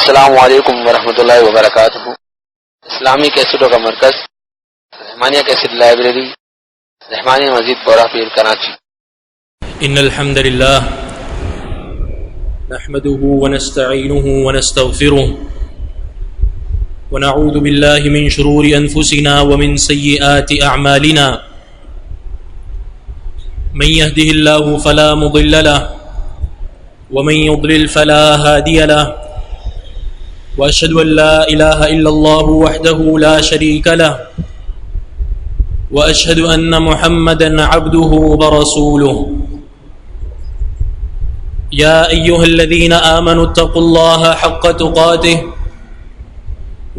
السلام علیکم ورحمۃ اللہ وبرکاتہ۔ اسلامی کیسٹوں کا مرکز رحمانیہ کیسٹ لائبریری، رحمانیہ مسجد بورا پیر کراچی۔ ان الحمد للہ نحمده ونستعینه ونستغفره ونعوذ باللہ من شرور انفسنا ومن سیئات اعمالنا، من يهده الله فلا مضل له ومن يضلل فلا هادي له، واشهد ان لا اله الا الله وحده لا شريك له، واشهد ان محمدا عبده ورسوله۔ يا ايها الذين آمنوا اتقوا الله حق تقاته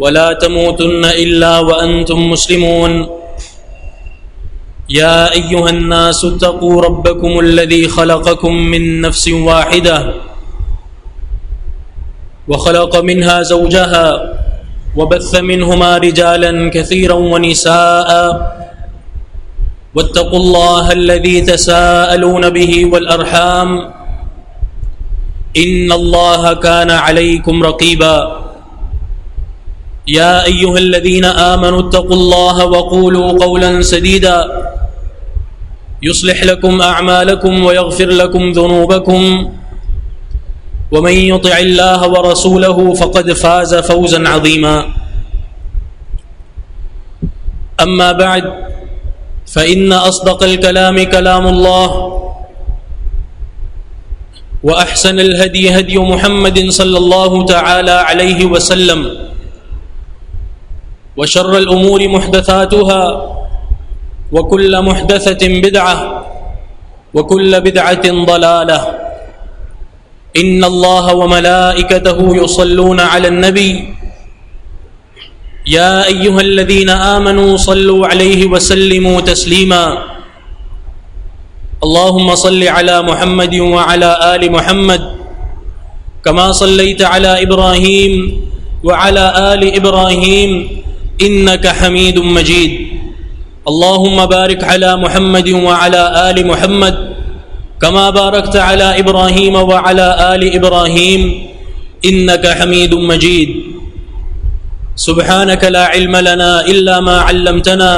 ولا تموتن الا وانتم مسلمون۔ يا ايها الناس اتقوا ربكم الذي خلقكم من نفس واحدة وخلق منها زوجها وبث منهما رجالا كثيرا ونساء، واتقوا الله الذي تساءلون به والأرحام إن الله كان عليكم رقيبا۔ يا أيها الذين آمنوا اتقوا الله وقولوا قولا سديدا يصلح لكم أعمالكم ويغفر لكم ذنوبكم، ومن يطع الله ورسوله فقد فاز فوزا عظيما۔ أما بعد فإن أصدق الكلام كلام الله، وأحسن الهدي هدي محمد صلى الله تعالى عليه وسلم، وشر الأمور محدثاتها، وكل محدثة بدعة، وكل بدعة ضلالة۔ إن الله وملائكته يصلون على النبي، يا أيها الذين آمنوا صلوا عليه وسلموا تسليما۔ اللهم صل على محمد وعلى آل محمد كما صليت على إبراهيم وعلى آل إبراهيم إنك حميد مجيد۔ اللهم بارك على محمد وعلى آل محمد كما باركت على إبراهيم وعلى آل إبراهيم إنك حميد مجيد۔ سبحانك لا علم لنا إلا ما علمتنا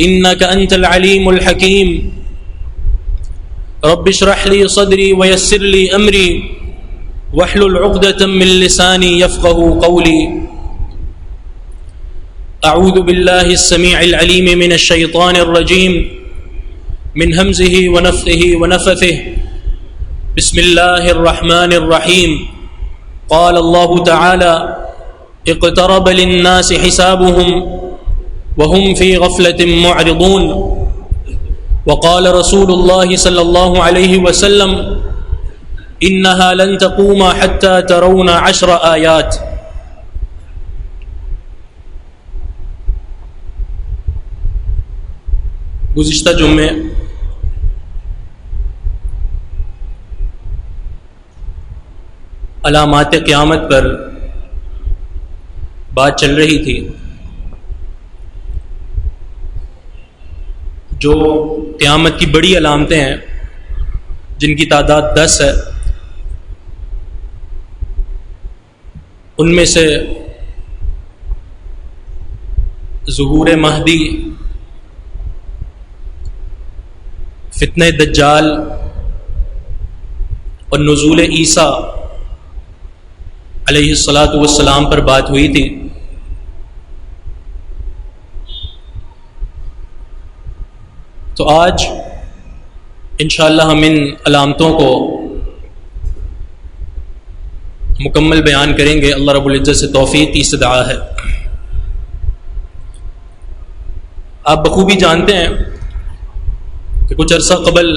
إنك أنت العليم الحكيم۔ رب اشرح لي صدري ويسر لي أمري واحلل عقدة من لساني يفقه قولي۔ أعوذ بالله السميع العليم من الشيطان الرجيم، من همزه ونفخه ونفثه، بسم الله الرحمن الرحيم۔ قال الله تعالى: اقترب للناس حسابهم وهم في غفلة معرضون۔ وقال رسول الله صلى الله عليه وسلم: إنها لن تقوم حتى ترون 10 آيات۔ گزشتہ جمعے علامات قیامت پر بات چل رہی تھی، جو قیامت کی بڑی علامتیں ہیں جن کی تعداد 10 ہے، ان میں سے ظہور مہدی، فتنہ دجال اور نزول عیسیٰ علیہ الصلاۃ والسلام پر بات ہوئی تھی۔ تو آج انشاءاللہ ہم ان علامتوں کو مکمل بیان کریں گے۔ اللہ رب العزت سے توفیق کی استدعا ہے۔ آپ بخوبی جانتے ہیں کہ کچھ عرصہ قبل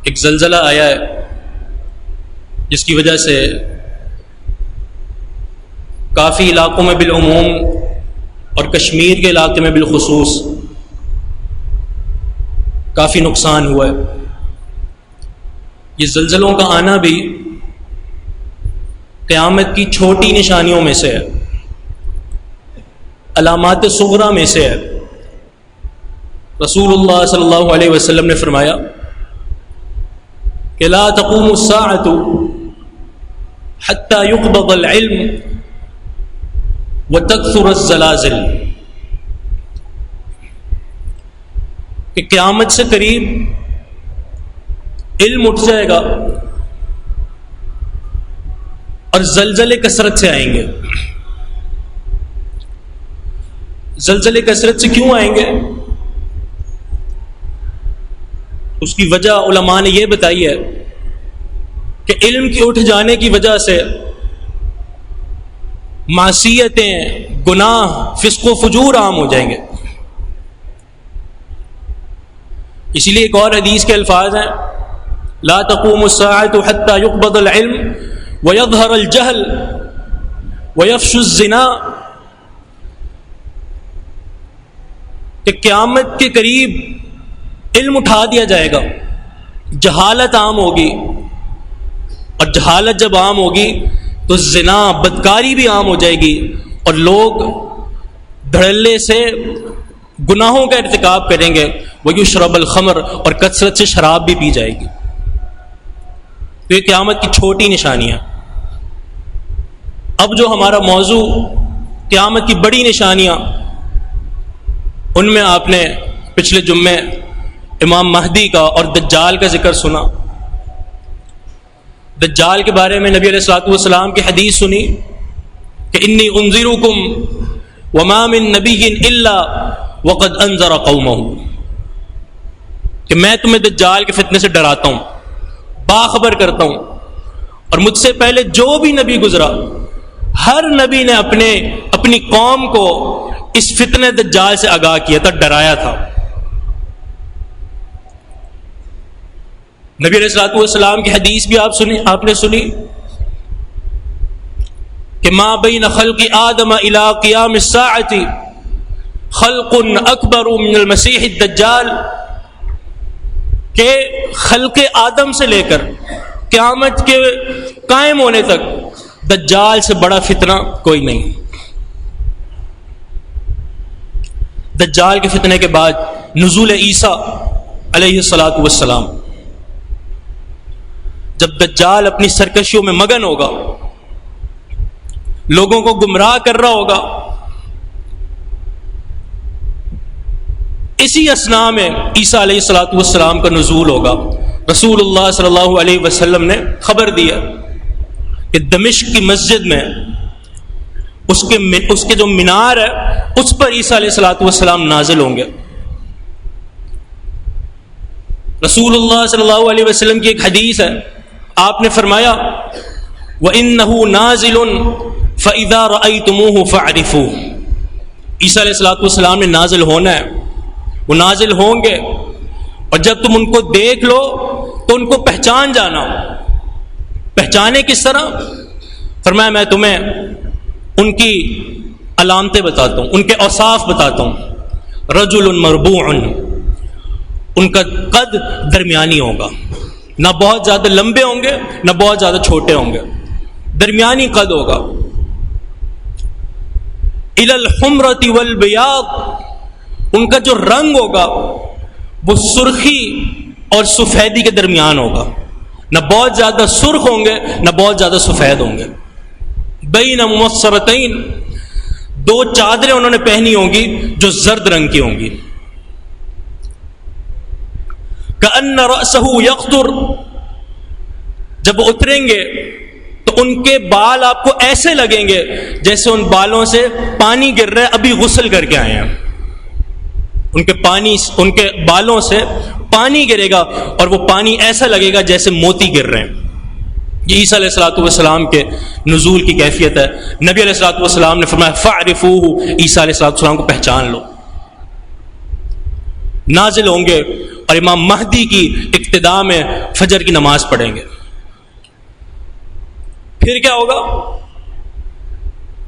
ایک زلزلہ آیا ہے، جس کی وجہ سے کافی علاقوں میں بالعموم اور کشمیر کے علاقے میں بالخصوص کافی نقصان ہوا ہے۔ یہ زلزلوں کا آنا بھی قیامت کی چھوٹی نشانیوں میں سے ہے، علامات صغریٰ میں سے ہے۔ رسول اللہ صلی اللہ علیہ وسلم نے فرمایا کہ لا تقوم الساعة حتى يقبض العلم وتكثر الزلازل، کہ قیامت سے قریب علم اٹھ جائے گا اور زلزلے کثرت سے آئیں گے۔ زلزلے کثرت سے کیوں آئیں گے؟ اس کی وجہ علماء نے یہ بتائی ہے کہ علم کے اٹھ جانے کی وجہ سے معصیتیں، گناہ، فسق و فجور عام ہو جائیں گے۔ اسی لیے ایک اور حدیث کے الفاظ ہیں، لا تقوم الساعة حتى يقبض العلم ويظهر الجهل ويفشو الزنا، کہ قیامت کے قریب علم اٹھا دیا جائے گا، جہالت عام ہوگی، اور جہالت جب عام ہوگی تو زنا، بدکاری بھی عام ہو جائے گی، اور لوگ دھڑلے سے گناہوں کا ارتکاب کریں گے، وَيُشْرَبَ الْخَمْرُ، اور کثرت سے شراب بھی پی جائے گی۔ تو یہ قیامت کی چھوٹی نشانیاں۔ اب جو ہمارا موضوع قیامت کی بڑی نشانیاں، ان میں آپ نے پچھلے جمعے امام مہدی کا اور دجال کا ذکر سنا۔ دجال کے بارے میں نبی علیہ الصلوۃ والسلام کی حدیث سنی کہ انی انذرکم وما من نبی الا وقد انذر قومہ، کہ میں تمہیں دجال کے فتنے سے ڈراتا ہوں، باخبر کرتا ہوں، اور مجھ سے پہلے جو بھی نبی گزرا، ہر نبی نے اپنی قوم کو اس فتنے دجال سے آگاہ کیا تھا، ڈرایا تھا۔ نبی علیہ الصلوۃ والسلام کی حدیث بھی آپ نے سنی کہ ما بین خلق آدم الی قیام الساعۃ خلق اکبر من المسیح الدجال، کہ خلق آدم سے لے کر قیامت کے قائم ہونے تک دجال سے بڑا فتنہ کوئی نہیں۔ دجال کے فتنے کے بعد نزول عیسیٰ علیہ الصلوۃ والسلام، جب دجال اپنی سرکشیوں میں مگن ہوگا، لوگوں کو گمراہ کر رہا ہوگا، اسی اثناء میں عیسیٰ علیہ الصلوۃ والسلام کا نزول ہوگا۔ رسول اللہ صلی اللہ علیہ وسلم نے خبر دیا کہ دمشق کی مسجد میں اس کے جو مینار ہے اس پر عیسیٰ علیہ الصلوۃ والسلام نازل ہوں گے۔ رسول اللہ صلی اللہ علیہ وسلم کی ایک حدیث ہے، آپ نے فرمایا وَإِنَّهُ نَازِلٌ فَإِذَا رَأَيْتُمُوهُ فَاعْرِفُوهُ، عیسیٰ علیہ الصلوۃ والسلام نے نازل ہونا ہے، وہ نازل ہوں گے، اور جب تم ان کو دیکھ لو تو ان کو پہچان جانا۔ پہچانے کس طرح؟ فرمایا میں تمہیں ان کی علامتیں بتاتا ہوں، ان کے اوصاف بتاتا ہوں۔ رجل مربوع، ان کا قد درمیانی ہوگا، نہ بہت زیادہ لمبے ہوں گے نہ بہت زیادہ چھوٹے ہوں گے، درمیانی قد ہوگا۔ الی الحمرۃ والبیاض، ان کا جو رنگ ہوگا وہ سرخی اور سفیدی کے درمیان ہوگا، نہ بہت زیادہ سرخ ہوں گے نہ بہت زیادہ سفید ہوں گے۔ بین ممصرتین، دو چادریں انہوں نے پہنی ہوں گی جو زرد رنگ کی ہوں گی۔ کأن رأسہ یقطر، جب اتریں گے تو ان کے بال آپ کو ایسے لگیں گے جیسے ان بالوں سے پانی گر رہا ہے، ابھی غسل کر کے آئے ہیں۔ ان کے بالوں سے پانی گرے گا اور وہ پانی ایسا لگے گا جیسے موتی گر رہے ہیں۔ یہ عیسیٰ علیہ الصلوۃ والسلام کے نزول کی کیفیت ہے۔ نبی علیہ الصلوۃ والسلام نے فرمایا فاعرفوہ، عیسیٰ علیہ الصلوۃ والسلام کو پہچان لو۔ نازل ہوں گے اور امام مہدی کی ابتداء میں فجر کی نماز پڑھیں گے۔ پھر کیا ہوگا؟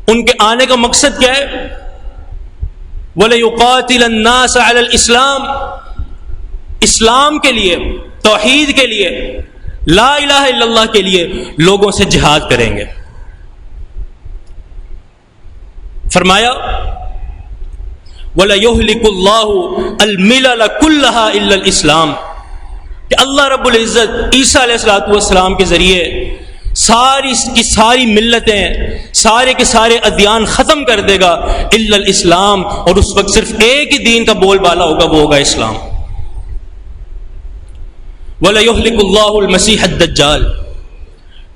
ان کے آنے کا مقصد کیا ہے؟ وَلَيُقَاتِلَ النَّاسَ عَلَى الْإِسْلَامِ، اسلام کے لیے، توحید کے لیے، لا الہ الا اللہ کے لیے لوگوں سے جہاد کریں گے۔ فرمایا وَلَيُهْلِكُ اللَّهُ الْمِلَلَ كُلَّهَا إِلَّا الْإِسْلَامِ، کہ اللہ رب العزت عیسیٰ علیہ الصلوۃ والسلام کے ذریعے ساری کی ساری ملتیں، سارے کے سارے ادیان ختم کر دے گا الا الاسلام، اور اس وقت صرف ایک ہی دین کا بول بالا ہوگا، وہ ہوگا اسلام۔ وَلَيُهْلِكُ اللَّهُ الْمَسِيحَ الدَّجَّالَ،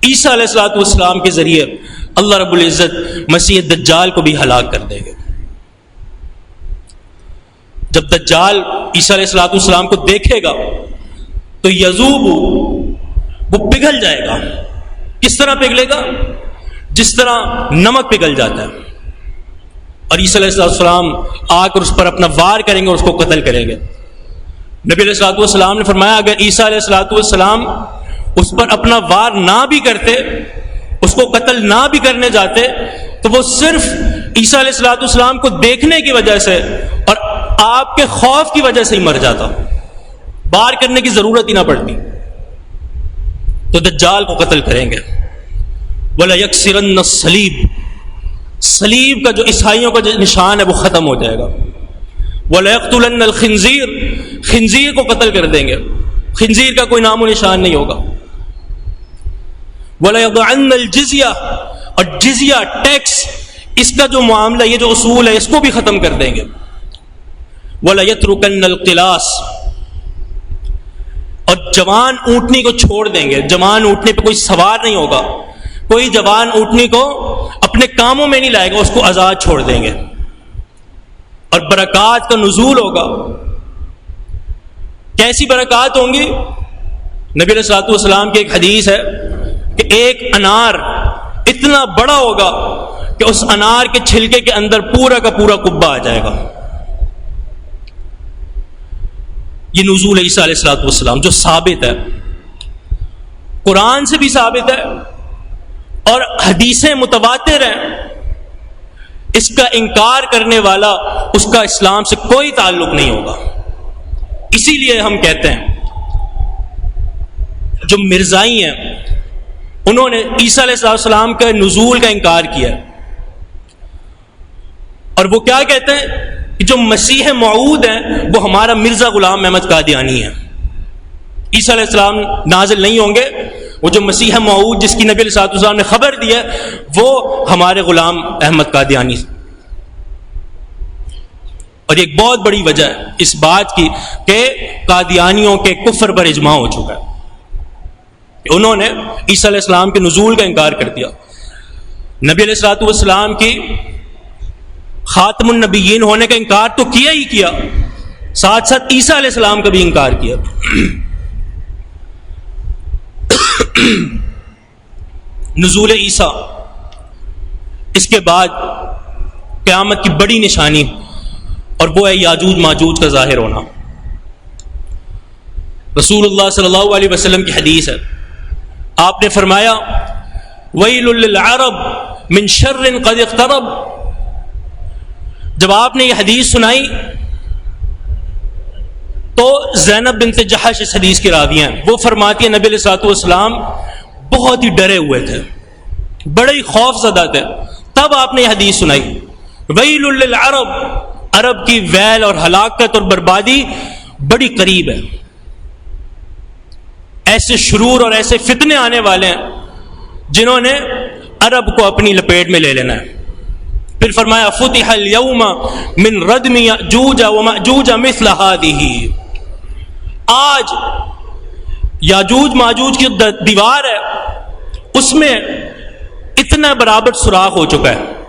عیسیٰ علیہ الصلوۃ والسلام کے ذریعے اللہ رب العزت مسیح دجال کو بھی ہلاک کر دے گا۔ جب دجال عیسیٰ علیہ الصلوۃ والسلام کو دیکھے گا تو یذوب، وہ پگھل جائے گا۔ کس طرح پگھلے گا؟ جس طرح نمک پگھل جاتا ہے، اور عیسیٰ علیہ السلام آ کر اس پر اپنا وار کریں گے اور اس کو قتل کریں گے۔ نبی علیہ الصلوۃ والسلام نے فرمایا اگر عیسیٰ علیہ الصلوۃ والسلام اس پر اپنا وار نہ بھی کرتے، اس کو قتل نہ بھی کرنے جاتے، تو وہ صرف عیسیٰ علیہ الصلوۃ والسلام کو دیکھنے کی وجہ سے اور آپ کے خوف کی وجہ سے ہی مر جاتا، وار کرنے کی ضرورت ہی نہ پڑتی۔ تو دجال کو قتل کریں گے۔ وَلَيَكْسِرَنَّ الصَّلِيبَ، صلیب کا جو عیسائیوں کا جو نشان ہے وہ ختم ہو جائے گا۔ وَلَيَقْتُلَنَّ الْخِنزِيرَ، خنزیر کو قتل کر دیں گے، خنزیر کا کوئی نام و نشان نہیں ہوگا۔ وَلَيَضَعَنَّ الْجِزْيَةَ، اور جزیہ ٹیکس، اس کا جو معاملہ، یہ جو اصول ہے، اس کو بھی ختم کر دیں گے۔ وَلَيَتْرُكَنَّ الْقِلَاسَ، اور جوان اونٹنی کو چھوڑ دیں گے۔ جوان اونٹنی پہ کوئی سوار نہیں ہوگا، کوئی جوان اونٹنی کو اپنے کاموں میں نہیں لائے گا، اس کو آزاد چھوڑ دیں گے، اور برکات کا نزول ہوگا۔ کیسی برکات ہوں گی؟ نبی علیہ الصلوۃ والسلام کی ایک حدیث ہے کہ ایک انار اتنا بڑا ہوگا کہ اس انار کے چھلکے کے اندر پورا کا پورا کبا آ جائے گا۔ یہ نزول عیسیٰ علیہ الصلوۃ والسلام جو ثابت ہے، قرآن سے بھی ثابت ہے اور حدیثیں متواتر ہیں۔ اس کا انکار کرنے والا، اس کا اسلام سے کوئی تعلق نہیں ہوگا۔ اسی لیے ہم کہتے ہیں جو مرزائی ہیں انہوں نے عیسیٰ علیہ السلام کے نزول کا انکار کیا، اور وہ کیا کہتے ہیں کہ جو مسیح موعود ہیں وہ ہمارا مرزا غلام احمد قادیانی ہے۔ عیسیٰ علیہ السلام نازل نہیں ہوں گے، وہ جو مسیح موعود جس کی نبی علیہ السلام نے خبر دی ہے وہ ہمارے غلام احمد قادیانی۔ اور ایک بہت بڑی وجہ ہے اس بات کی کہ قادیانیوں کے کفر پر اجماع ہو چکا ہے، انہوں نے عیسیٰ علیہ السلام کے نزول کا انکار کر دیا۔ نبی علیہ الصلوۃ والسلام کی خاتم النبیین ہونے کا انکار تو کیا ہی کیا، ساتھ ساتھ عیسیٰ علیہ السلام کا بھی انکار کیا۔ نزول عیسیٰ، اس کے بعد قیامت کی بڑی نشانی، اور وہ ہے یاجوج ماجوج کا ظاہر ہونا۔ رسول اللہ صلی اللہ علیہ وسلم کی حدیث ہے، آپ نے فرمایا ویل للعرب من شر قد اقترب۔ جب آپ نے یہ حدیث سنائی تو زینب بنت جحش اس حدیث کی راوی ہیں، وہ فرماتی ہیں نبی علیہ الصلوۃ والسلام بہت ہی ڈرے ہوئے تھے، بڑے ہی خوف زدہ تھے، تب آپ نے یہ حدیث سنائی ویل للعرب، عرب کی ویل اور ہلاکت اور بربادی بڑی قریب ہے۔ ایسے شرور اور ایسے فتنے آنے والے ہیں جنہوں نے عرب کو اپنی لپیٹ میں لے لینا ہے۔ پھر فرمایا فتح اليوم من ردم یاجوج وماجوج مثل هذه، آج یاجوج ماجوج کی دیوار ہے اس میں اتنا برابر سوراخ ہو چکا ہے،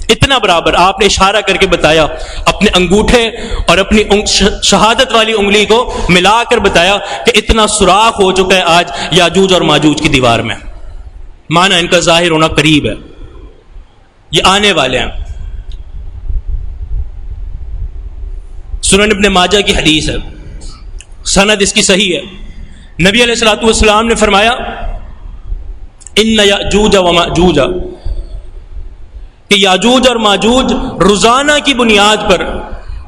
اتنا برابر۔ آپ نے اشارہ کر کے بتایا، اپنے انگوٹھے اور اپنی شہادت والی انگلی کو ملا کر بتایا کہ اتنا سوراخ ہو چکا ہے آج یاجوج اور ماجوج کی دیوار میں، مانا ان کا ظاہر ہونا قریب ہے، یہ آنے والے ہیں۔ سنن ابن ماجہ کی حدیث ہے، سند اس کی صحیح ہے، نبی علیہ الصلوۃ والسلام نے فرمایا ان یاجوج وماجوج، کہ یاجوج اور ماجوج روزانہ کی بنیاد پر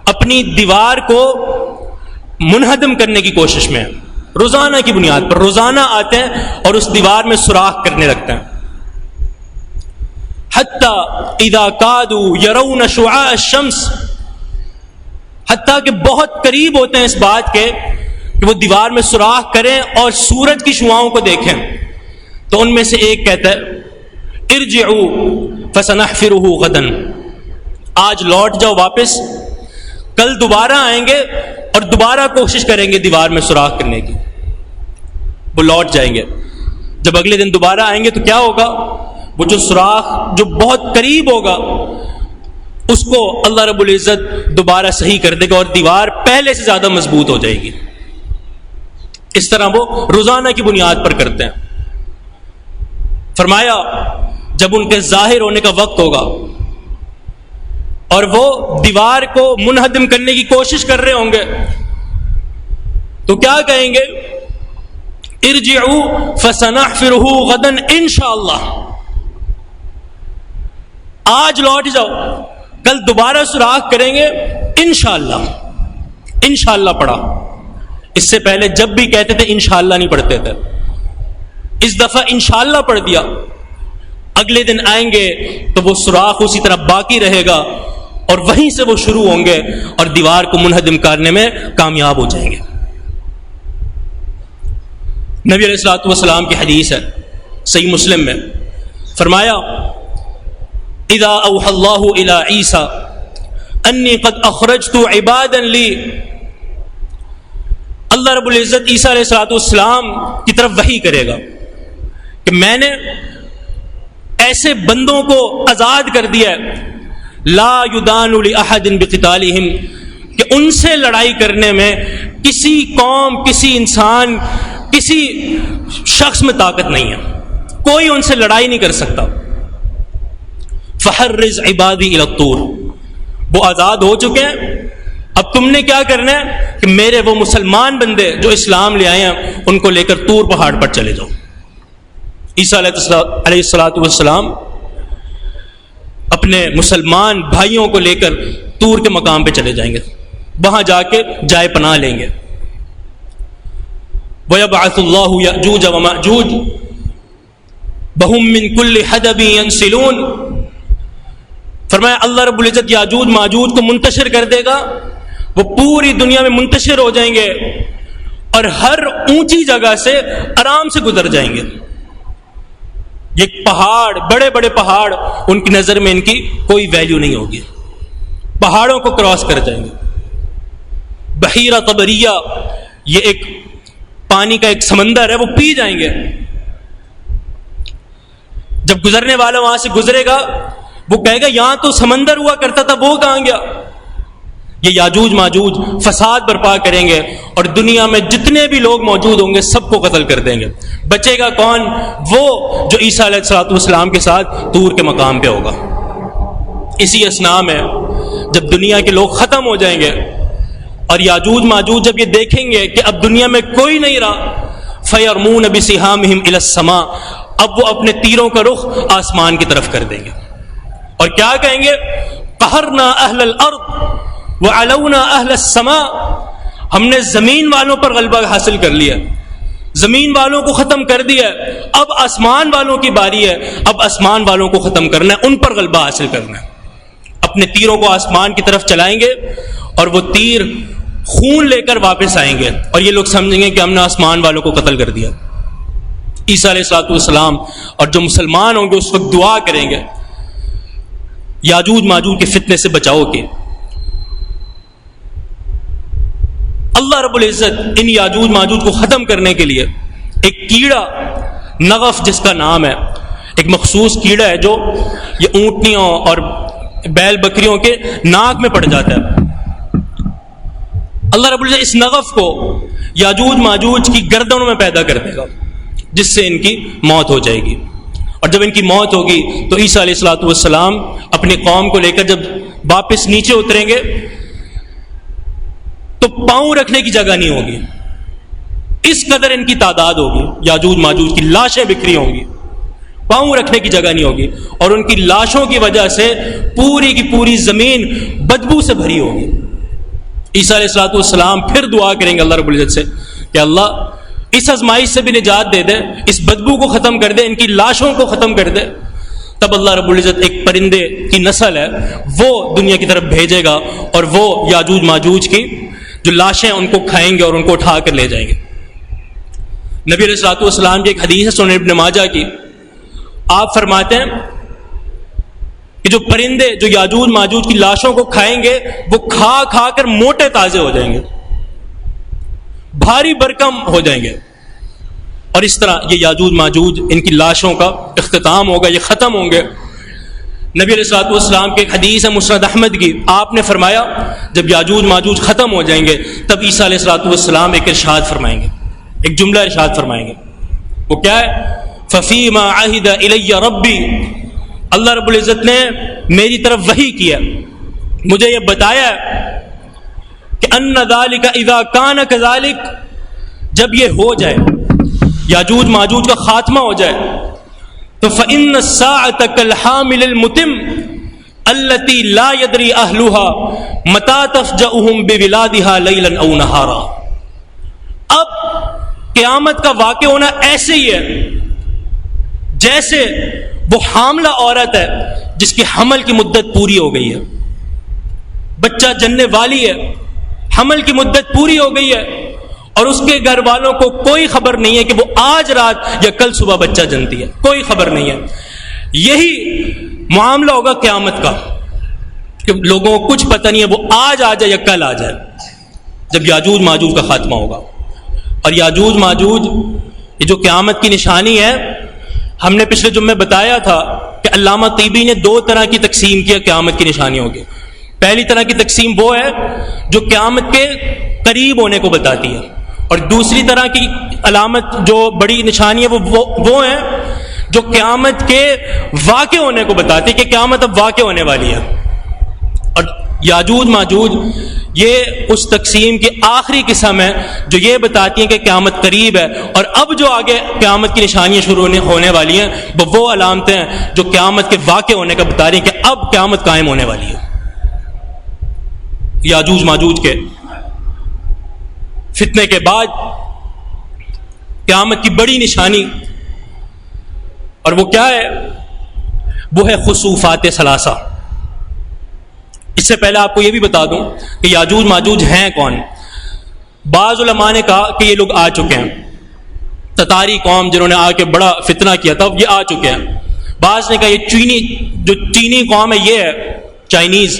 اپنی دیوار کو منہدم کرنے کی کوشش میں ہیں، روزانہ کی بنیاد پر روزانہ آتے ہیں اور اس دیوار میں سوراخ کرنے لگتے ہیں۔ حتیٰ اذا کادوا یرون شعاع الشمس، حتیٰ کہ بہت قریب ہوتے ہیں اس بات کے کہ وہ دیوار میں سوراخ کریں اور سورج کی شعاؤں کو دیکھیں۔ تو ان میں سے ایک کہتا ہے ارجعوا فسنحفره غدا، آج لوٹ جاؤ واپس، کل دوبارہ آئیں گے اور دوبارہ کوشش کریں گے دیوار میں سوراخ کرنے کی۔ وہ لوٹ جائیں گے، جب اگلے دن دوبارہ آئیں گے تو کیا ہوگا؟ وہ جو سوراخ جو بہت قریب ہوگا اس کو اللہ رب العزت دوبارہ صحیح کر دے گا اور دیوار پہلے سے زیادہ مضبوط ہو جائے گی۔ اس طرح وہ روزانہ کی بنیاد پر کرتے ہیں۔ فرمایا جب ان کے ظاہر ہونے کا وقت ہوگا اور وہ دیوار کو منہدم کرنے کی کوشش کر رہے ہوں گے تو کیا کہیں گے؟ ارجعوا فسنحفره غدا انشاءاللہ، آج لوٹ جاؤ، کل دوبارہ سوراخ کریں گے انشاءاللہ۔ انشاءاللہ پڑھا، اس سے پہلے جب بھی کہتے تھے انشاءاللہ نہیں پڑھتے تھے، اس دفعہ انشاءاللہ پڑھ دیا، اگلے دن آئیں گے تو وہ سوراخ اسی طرح باقی رہے گا اور وہیں سے وہ شروع ہوں گے اور دیوار کو منہدم کرنے میں کامیاب ہو جائیں گے۔ نبی علیہ الصلوۃ والسلام کی حدیث ہے صحیح مسلم میں، فرمایا اذا اوحى الله الى عیسی انی قد اخرجت عبادا لی، اللہ رب العزت عیسیٰ علیہ الصلوۃ والسلام کی طرف وحی کرے گا کہ میں نے ایسے بندوں کو آزاد کر دیا ہے لا یدان لاحد بقتالہم، کہ ان سے لڑائی کرنے میں کسی قوم، کسی انسان، کسی شخص میں طاقت نہیں ہے، کوئی ان سے لڑائی نہیں کر سکتا۔ فحرز عبادی الی الطور، وہ آزاد ہو چکے ہیں، اب تم نے کیا کرنا ہے کہ میرے وہ مسلمان بندے جو اسلام لے آئے ہیں ان کو لے کر طور پہاڑ پر چلے جاؤ۔ عیسیٰ علیہ الصلوۃ والسلام اپنے مسلمان بھائیوں کو لے کر طور کے مقام پہ چلے جائیں گے، وہاں جا کے جائے پناہ لیں گے۔ وَيَبْعَثُ اللَّهُ يَأْجُوجَ وَمَأْجُوجَ وَهُمْ مِنْ كُلِّ حَدَبٍ يَنْسِلُونَ، فرمایا اللہ رب العزت یاجوج ماجوج کو منتشر کر دے گا، وہ پوری دنیا میں منتشر ہو جائیں گے اور ہر اونچی جگہ سے آرام سے گزر جائیں گے۔ یہ پہاڑ، بڑے بڑے پہاڑ، ان کی نظر میں ان کی کوئی ویلیو نہیں ہوگی، پہاڑوں کو کراس کر جائیں گے۔ بحیرہ طبریہ، یہ ایک پانی کا ایک سمندر ہے، وہ پی جائیں گے۔ جب گزرنے والا وہاں سے گزرے گا وہ کہے گا یہاں تو سمندر ہوا کرتا تھا، وہ کہاں گیا؟ یہ یاجوج ماجوج فساد برپا کریں گے اور دنیا میں جتنے بھی لوگ موجود ہوں گے سب کو قتل کر دیں گے۔ بچے گا کون؟ وہ جو عیسیٰ علیہ الصلوۃ والسلام کے ساتھ طور کے مقام پہ ہوگا۔ اسی اثناء میں جب دنیا کے لوگ ختم ہو جائیں گے اور یاجوج ماجوج جب یہ دیکھیں گے کہ اب دنیا میں کوئی نہیں رہا، فَيَرْمُونَ بِسِهَامِهِمْ إِلَى السَّمَاءِ، اب وہ اپنے تیروں کا رخ آسمان کی طرف کر دیں گے اور کیا کہیں گے؟ قَهَرْنَا أَهْلَ الْأَرْضِ وَعَلَوْنَا أَهْلَ السَّمَاءِ، ہم نے زمین والوں پر غلبہ حاصل کر لیا، زمین والوں کو ختم کر دیا، اب آسمان والوں کی باری ہے، اب آسمان والوں کو ختم کرنا ہے، ان پر غلبہ حاصل کرنا ہے۔ اپنے تیروں کو آسمان کی طرف چلائیں گے اور وہ تیر خون لے کر واپس آئیں گے اور یہ لوگ سمجھیں گے کہ ہم نے آسمان والوں کو قتل کر دیا۔ عیسیٰ علیہ الصلوۃ والسلام اور جو مسلمان ہوں گے اس وقت دعا کریں گے یاجوج ماجوج کے فتنے سے بچاؤ کے۔ اللہ رب العزت ان یاجوج ماجوج کو ختم کرنے کے لیے ایک کیڑا، نغف جس کا نام ہے، ایک مخصوص کیڑا ہے جو یہ اونٹنیوں اور بیل بکریوں کے ناک میں پڑ جاتا ہے، اللہ رب العزت اس نغف کو یاجوج ماجوج کی گردنوں میں پیدا کر دے گا جس سے ان کی موت ہو جائے گی۔ اور جب ان کی موت ہوگی تو عیسیٰ علیہ الصلوۃ والسلام اپنی قوم کو لے کر جب واپس نیچے اتریں گے تو پاؤں رکھنے کی جگہ نہیں ہوگی، اس قدر ان کی تعداد ہوگی، یاجوج ماجوج کی لاشیں بکھری ہوں گی، پاؤں رکھنے کی جگہ نہیں ہوگی اور ان کی لاشوں کی وجہ سے پوری کی پوری زمین بدبو سے بھری ہوگی۔ عیسیٰ علیہ الصلوۃ والسلام پھر دعا کریں گے اللہ رب العزت سے کہ اللہ اس آزمائش سے بھی نجات دے دے، اس بدبو کو ختم کر دے، ان کی لاشوں کو ختم کر دے۔ تب اللہ رب العزت ایک پرندے کی نسل ہے وہ دنیا کی طرف بھیجے گا اور وہ یاجوج ماجوج کی جو لاشیں ان کو کھائیں گے اور ان کو اٹھا کر لے جائیں گے۔ نبی علیہ الصلوۃ والسلام کی ایک حدیث ہے سنن ابن ماجہ کی، آپ فرماتے ہیں کہ جو پرندے جو یاجوج ماجوج کی لاشوں کو کھائیں گے وہ کھا کھا کر موٹے تازے ہو جائیں گے، بھاری بھرکم ہو جائیں گے، اور اس طرح یہ یاجوج ماجوج ان کی لاشوں کا اختتام ہوگا، یہ ختم ہوں گے۔ نبی علیہ الصلوۃ والسلام کی ایک حدیث ہے مسند احمد کی، آپ نے فرمایا جب یاجوج ماجوج ختم ہو جائیں گے تب عیسیٰ علیہ الصلوۃ والسلام ایک ارشاد فرمائیں گے، ایک جملہ ارشاد فرمائیں گے، وہ کیا ہے؟ فَفِيمَا عَهِدَ إِلَيَّ رَبِّي، اللہ رب العزت نے میری طرف وحی کیا، مجھے یہ بتایا کہ أَنَّ ذَلِكَ إِذَا كَانَ كَذَلِكَ، جب یہ ہو جائے یاجوج ماجوج کا خاتمہ ہو جائے تو فَإِنَّ السَّاعَةَ كَالْحَامِلِ الْمُتِمِّ الَّتِي لَا يَدْرِي أَهْلُهَا مَتَى تَفْجَأُهُم بِوِلَادِهَا لَيْلًا أَوْ نَهَارًا۔ اب قیامت کا واقع ہونا ایسے ہی ہے جیسے وہ حاملہ عورت ہے جس کی حمل کی مدت پوری ہو گئی ہے، بچہ جننے والی ہے، حمل کی مدت پوری ہو گئی ہے اور اس کے گھر والوں کو کوئی خبر نہیں ہے کہ وہ آج رات یا کل صبح بچہ جنتی ہے، کوئی خبر نہیں ہے۔ یہی معاملہ ہوگا قیامت کا کہ لوگوں کو کچھ پتہ نہیں ہے وہ آج آ جائے یا کل آ جائے، جب یاجوج ماجوج کا خاتمہ ہوگا۔ اور یاجوج ماجوج یہ جو قیامت کی نشانی ہے، ہم نے پچھلے جمعے بتایا تھا کہ علامہ طیبی نے دو طرح کی تقسیم کیا قیامت کی نشانی ہوگی۔ پہلی طرح کی تقسیم وہ ہے جو قیامت کے قریب ہونے کو بتاتی ہے، اور دوسری طرح کی علامت جو بڑی نشانی ہے وہ ہے جو قیامت کے واقع ہونے کو بتاتی ہے کہ قیامت اب واقع ہونے والی ہے۔ اور یاجوج ماجوج یہ اس تقسیم کی آخری قسم ہے جو یہ بتاتی ہیں کہ قیامت قریب ہے، اور اب جو آگے قیامت کی نشانیاں شروع ہونے والی ہیں وہ علامتیں ہیں جو قیامت کے واقع ہونے کا بتا رہی ہیں کہ اب قیامت قائم ہونے والی ہے۔ یاجوج ماجوج کے فتنے کے بعد قیامت کی بڑی نشانی، اور وہ کیا ہے؟ وہ ہے خسوفات ثلاثہ۔ اس سے پہلے آپ کو یہ بھی بتا دوں کہ یاجوج ماجوج ہیں کون۔ بعض علماء نے کہا کہ یہ لوگ آ چکے ہیں، تتاری قوم جنہوں نے آ کے بڑا فتنہ کیا تھا یہ آ چکے ہیں۔ بعض نے کہا یہ چینی قوم ہے، یہ ہے چائنیز،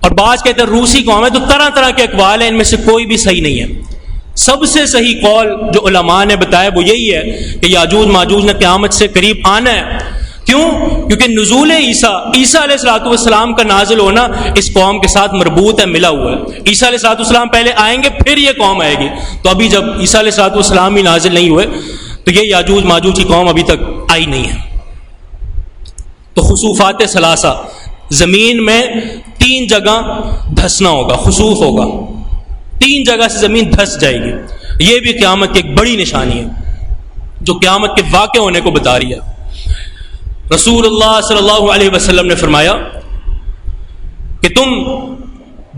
اور بعض کہتے ہیں روسی قوم ہے۔ تو طرح طرح کے اقوال ہیں، ان میں سے کوئی بھی صحیح نہیں ہے۔ سب سے صحیح قول جو علماء نے بتایا وہ یہی ہے کہ یاجوج ماجوج نے قیامت سے قریب آنا ہے۔ کیوں؟ کیونکہ نزول عیسیٰ علیہ الصلوۃ والسلام کا نازل ہونا اس قوم کے ساتھ مربوط ہے، ملا ہوا ہے۔ عیسیٰ علیہ الصلوۃ والسلام پہلے آئیں گے پھر یہ قوم آئے گی، تو ابھی جب عیسیٰ علیہ الصلوۃ والسلام ہی نازل نہیں ہوئے تو یہ یاجوج ماجوج کی قوم ابھی تک آئی نہیں ہے۔ تو خسوفات ثلاثہ، زمین میں 3 جگہ دھسنا ہوگا، خسوف ہوگا، 3 جگہ سے زمین دھس جائے گی۔ یہ بھی قیامت کی ایک بڑی نشانی ہے جو قیامت کے واقع ہونے کو بتا رہی ہے۔ رسول اللہ صلی اللہ علیہ وسلم نے فرمایا کہ تم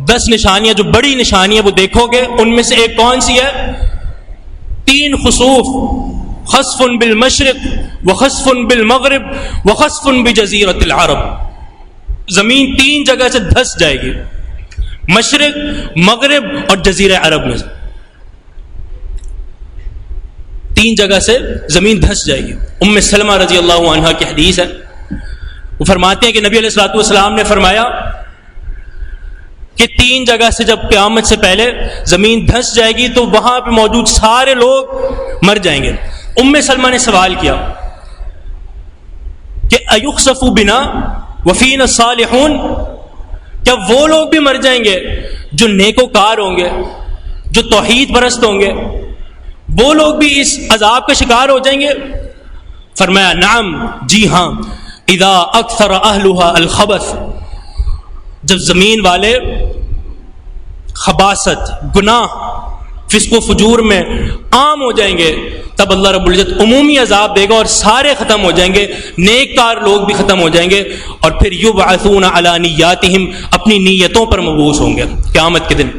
10 نشانیاں جو بڑی نشانی ہے وہ دیکھو گے، ان میں سے ایک کون سی ہے؟ 3 خسوف، خسف بالمشرق وخسف بالمغرب وخسف بجزیرۃ العرب۔ زمین 3 جگہ سے دھس جائے گی، مشرق، مغرب اور جزیرہ عرب میں 3 جگہ سے زمین دھس جائے گی۔ ام سلمہ رضی اللہ عنہا کی حدیث ہے، وہ فرماتے ہیں کہ نبی علیہ الصلوۃ والسلام نے فرمایا کہ 3 جگہ سے جب قیامت سے پہلے زمین دھس جائے گی تو وہاں پہ موجود سارے لوگ مر جائیں گے۔ ام سلمہ نے سوال کیا کہ ایخسف بنا وفینا الصالحون، کیا وہ لوگ بھی مر جائیں گے جو نیکوکار ہوں گے، جو توحید پرست ہوں گے، وہ لوگ بھی اس عذاب کا شکار ہو جائیں گے؟ فرمایا نعم، جی ہاں، اذا اکثر اہلها الخبث، جب زمین والے خباثت، گناہ، فسق و فجور میں عام ہو جائیں گے تب اللہ رب العزت عمومی عذاب دے گا اور سارے ختم ہو جائیں گے، نیک کار لوگ بھی ختم ہو جائیں گے، اور پھر یبعثون علی نیاتہم، اپنی نیتوں پر مبعوث ہوں گے قیامت کے دن،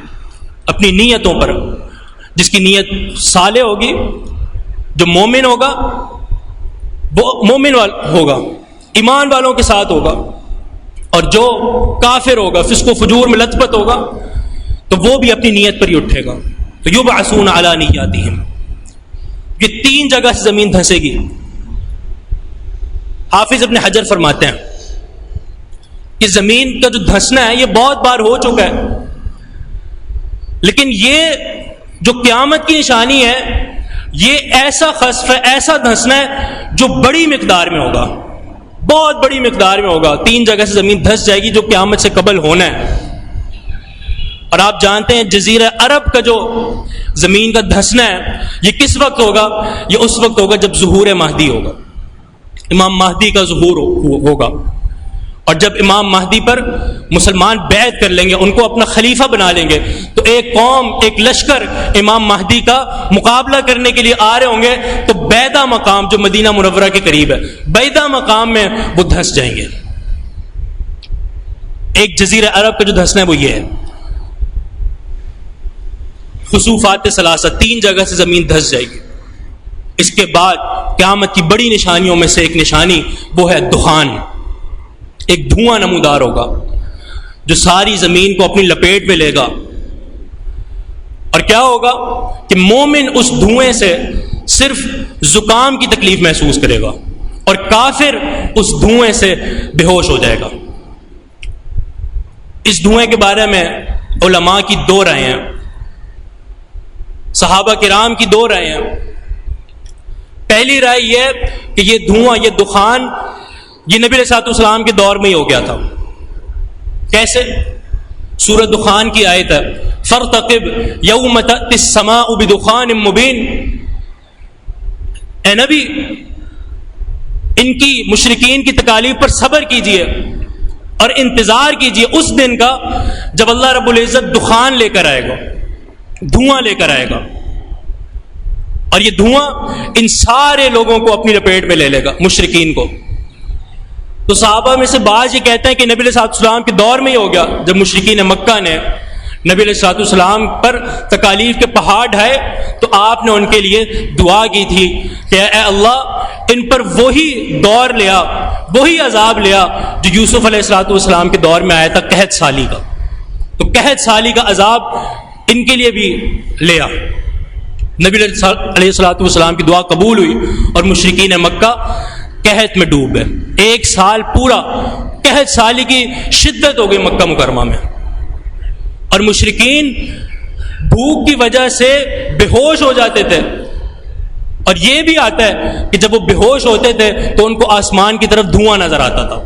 اپنی نیتوں پر۔ جس کی نیت صالح ہوگی، جو مومن ہوگا وہ مومن ہوگا، ایمان والوں کے ساتھ ہوگا، اور جو کافر ہوگا، فسق و فجور میں لت پت ہوگا، تو وہ بھی اپنی نیت پر ہی اٹھے گا۔ تو یبعثون علی نیاتہم۔ یہ 3 جگہ سے زمین دھنسے گی. حافظ ابن حجر فرماتے ہیں کہ زمین کا جو دھنسنا ہے یہ بہت بار ہو چکا ہے، لیکن یہ جو قیامت کی نشانی ہے یہ ایسا خسف ہے، ایسا دھنسنا ہے جو بڑی مقدار میں ہوگا، بہت بڑی مقدار میں ہوگا. 3 جگہ سے زمین دھنس جائے گی جو قیامت سے قبل ہونا ہے. اور آپ جانتے ہیں جزیرہ عرب کا جو زمین کا دھنسنا ہے یہ کس وقت ہوگا؟ یہ اس وقت ہوگا جب ظہور مہدی ہوگا، امام مہدی کا ظہور ہوگا. اور جب امام مہدی پر مسلمان بیعت کر لیں گے، ان کو اپنا خلیفہ بنا لیں گے، تو ایک قوم، ایک لشکر امام مہدی کا مقابلہ کرنے کے لیے آ رہے ہوں گے، تو بیدہ مقام جو مدینہ منورہ کے قریب ہے، بیدہ مقام میں وہ دھنس جائیں گے. ایک جزیرہ عرب کا جو دھنسنا ہے وہ یہ ہے. خسوفات ثلاثہ، 3 جگہ سے زمین دھنس جائے گی. اس کے بعد قیامت کی بڑی نشانیوں میں سے ایک نشانی وہ ہے دخان. ایک دھواں نمودار ہوگا جو ساری زمین کو اپنی لپیٹ میں لے گا. اور کیا ہوگا کہ مومن اس دھوئیں سے صرف زکام کی تکلیف محسوس کرے گا اور کافر اس دھوئیں سے بے ہوش ہو جائے گا. اس دھوئیں کے بارے میں علماء کی 2 رائے ہیں، صحابہ کرام کی 2 رائے ہیں. پہلی رائے یہ کہ یہ دھواں، یہ دخان، یہ نبی علیہ الصلوۃ والسلام کے دور میں ہی ہو گیا تھا. کیسے؟ سورہ دخان کی آیت ہے فَارْتَقِبْ يَوْمَ تَأْتِي السَّمَاءُ بِدُخَانٍ مُبِينٍ. اے نبی، ان کی مشرکین کی تکالیف پر صبر کیجئے اور انتظار کیجئے اس دن کا جب اللہ رب العزت دخان لے کر آئے گا، دھواں لے کر آئے گا. اور یہ دھواں ان سارے لوگوں کو اپنی لپیٹ میں لے لے گا، مشرکین کو. تو صحابہ میں سے بعض یہ کہتے ہیں کہ نبی علیہ الصلوۃ والسلام کے دور میں ہی ہو گیا، جب مشرکین مکہ نے نبی علیہ الصلوۃ والسلام پر تکالیف کے پہاڑ ڈھائے تو آپ نے ان کے لیے دعا کی تھی کہ اے اللہ ان پر وہی دور لیا، وہی عذاب لیا جو یوسف علیہ الصلوۃ والسلام کے دور میں آیا تھا، قحط سالی کا. تو قحط سالی کا عذاب ان کے لیے بھی لیا. نبی علیہ الصلوۃ والسلام کی دعا قبول ہوئی اور مشرکین مکہ قحط میں ڈوب گئے. 1 سال پورا قحط سالی کی شدت ہو گئی مکہ مکرمہ میں، اور مشرکین بھوک کی وجہ سے بے ہوش ہو جاتے تھے. اور یہ بھی آتا ہے کہ جب وہ بے ہوش ہوتے تھے تو ان کو آسمان کی طرف دھواں نظر آتا تھا.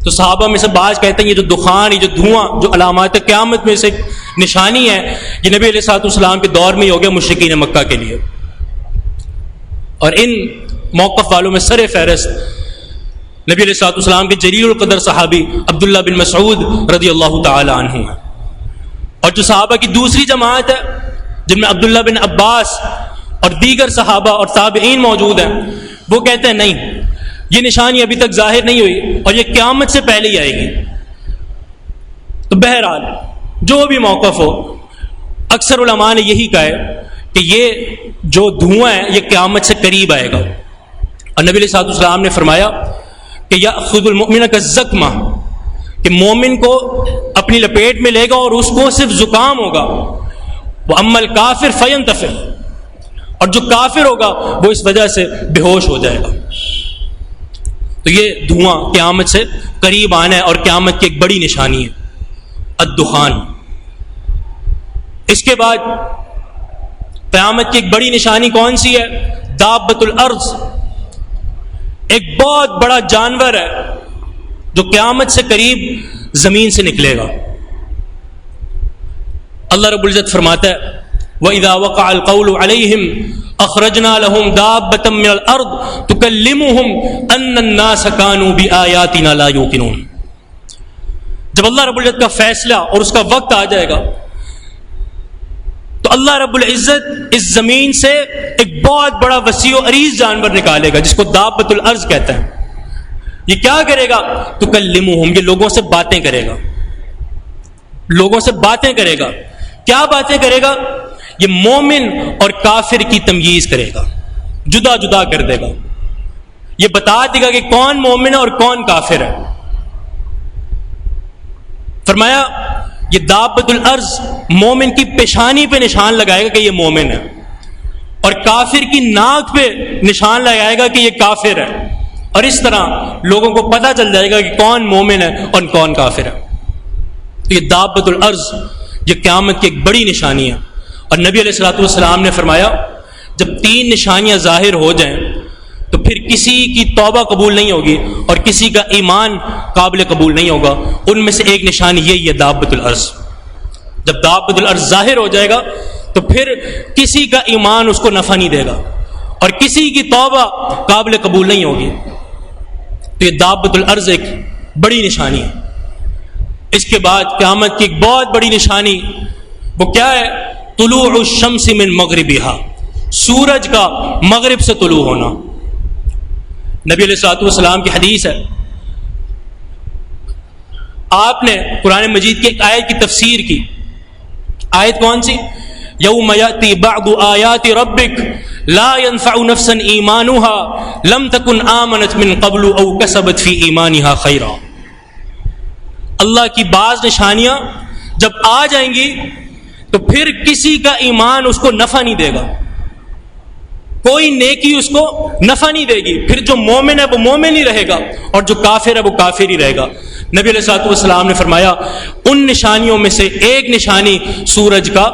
تو صحابہ میں سے بعض کہتے ہیں یہ جو دخان، یہ جو دھواں، جو علامات قیامت میں سے نشانی ہے، یہ نبی علیہ الصلوۃ والسلام کے دور میں ہی ہو گیا مشرکین مکہ کے لیے. اور ان موقف والوں میں سر فہرست نبی علیہ الصلوۃ والسلام کے جلیل القدر صحابی عبداللہ بن مسعود رضی اللہ تعالی عنہ ہیں. اور جو صحابہ کی دوسری جماعت ہے جن میں عبداللہ بن عباس اور دیگر صحابہ اور تابعین موجود ہیں، وہ کہتے ہیں نہیں، یہ نشانی ابھی تک ظاہر نہیں ہوئی اور یہ قیامت سے پہلے ہی آئے گی. تو بہرحال جو بھی موقف ہو، اکثر علماء نے یہی کہا ہے کہ یہ جو دھواں ہے یہ قیامت سے قریب آئے گا. اور نبی علیہ الصلوۃ والسلام نے فرمایا کہ یأخذ المؤمن کالزکمہ، کہ مومن کو اپنی لپیٹ میں لے گا اور اس کو صرف زکام ہوگا. وَأَمَّا الْكَافِرُ فَيَنْتَفِخُ، اور جو کافر ہوگا وہ اس وجہ سے بے ہوش ہو جائے گا. تو یہ دھواں قیامت سے قریب آنا ہے اور قیامت کی ایک بڑی نشانی ہے الدخان. اس کے بعد قیامت کی ایک بڑی نشانی کون سی ہے؟ دابۃ الارض. ایک بہت بڑا جانور ہے جو قیامت سے قریب زمین سے نکلے گا. اللہ رب العزت فرماتا ہے وَإِذَا وَقَعَ الْقَوْلُ عَلَيْهِمْ أَخْرَجْنَا لَهُمْ دَابَّةً مِّنَ الْأَرْضِ تُكَلِّمُهُمْ أَنَّ النَّاسَ كَانُوا بِآيَاتِنَا لَا يُوقِنُونَ. جب اللہ رب العزت کا فیصلہ اور اس کا وقت آ جائے گا تو اللہ رب العزت اس زمین سے ایک بہت بڑا وسیع و عریض جانور نکالے گا جس کو دابۃ الارض کہتے ہیں. یہ کیا کرے گا؟ تکلمہم، یہ لوگوں سے باتیں کرے گا، لوگوں سے باتیں کرے گا. کیا باتیں کرے گا؟ یہ مومن اور کافر کی تمییز کرے گا، جدا جدا کر دے گا. یہ بتا دے گا کہ کون مومن ہے اور کون کافر ہے. فرمایا یہ دابۃ الارض مومن کی پیشانی پہ نشان لگائے گا کہ یہ مومن ہے، اور کافر کی ناک پہ نشان لگائے گا کہ یہ کافر ہے، اور اس طرح لوگوں کو پتہ چل جائے گا کہ کون مومن ہے اور کون کافر ہے۔ تو یہ دابۃ الارض یہ قیامت کی ایک بڑی نشانی ہے، اور نبی علیہ الصلوۃ والسلام نے فرمایا جب 3 نشانیاں ظاہر ہو جائیں تو پھر کسی کی توبہ قبول نہیں ہوگی اور کسی کا ایمان قابل قبول نہیں ہوگا۔ ان میں سے ایک نشانی یہی ہے دابۃ الارض۔ جب دابۃ الارض ظاہر ہو جائے گا تو پھر کسی کا ایمان اس کو نفع نہیں دے گا اور کسی کی توبہ قابل قبول نہیں ہوگی۔ تو یہ دابۃ الارض ایک بڑی نشانی ہے۔ اس کے بعد قیامت کی ایک بہت بڑی نشانی وہ کیا ہے؟ طلوع الشمس من مغربها، سورج کا مغرب سے طلوع ہونا۔ نبی علیہ الصلوۃ والسلام کی حدیث ہے، آپ نے قرآن مجید کی ایک آیت کی تفسیر کی۔ آیت کون سی؟ یوم یأتی بعض آیات ربک لا ينفع نفسا ایمانها لم تکن آمنت من قبل او کسبت فی ایمانها خیرا۔ اللہ کی بعض نشانیاں جب آ جائیں گی تو پھر کسی کا ایمان اس کو نفع نہیں دے گا، کوئی نیکی اس کو نفع نہیں دے گی، پھر جو مومن ہے وہ مومن ہی رہے گا اور جو کافر ہے وہ کافر ہی رہے گا۔ نبی علیہ الصلوۃ والسلام نے فرمایا ان نشانیوں میں سے ایک نشانی سورج کا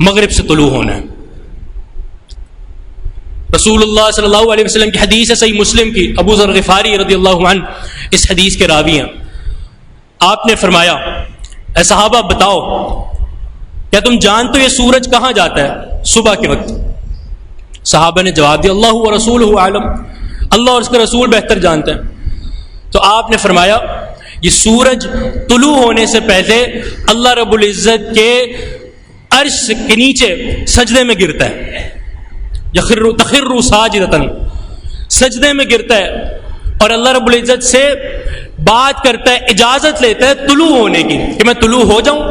مغرب سے طلوع ہونا ہے۔ رسول اللہ صلی اللہ علیہ وسلم کی حدیث ہے صحیح مسلم کی، ابو ذر غفاری رضی اللہ عنہ اس حدیث کے راوی ہیں۔ آپ نے فرمایا اے صحابہ بتاؤ کیا تم جانتے ہو یہ سورج کہاں جاتا ہے صبح کے وقت؟ صحابہ نے جواب دیا اللہ و رسولہ عالم، اللہ اور اس کا رسول بہتر جانتے ہیں۔ تو آپ نے فرمایا یہ سورج طلوع ہونے سے پہلے اللہ رب العزت کے عرش کے نیچے سجدے میں گرتا ہے، تخر ساجدۃ، سجدے میں گرتا ہے اور اللہ رب العزت سے بات کرتا ہے، اجازت لیتا ہے طلوع ہونے کی کہ میں طلوع ہو جاؤں،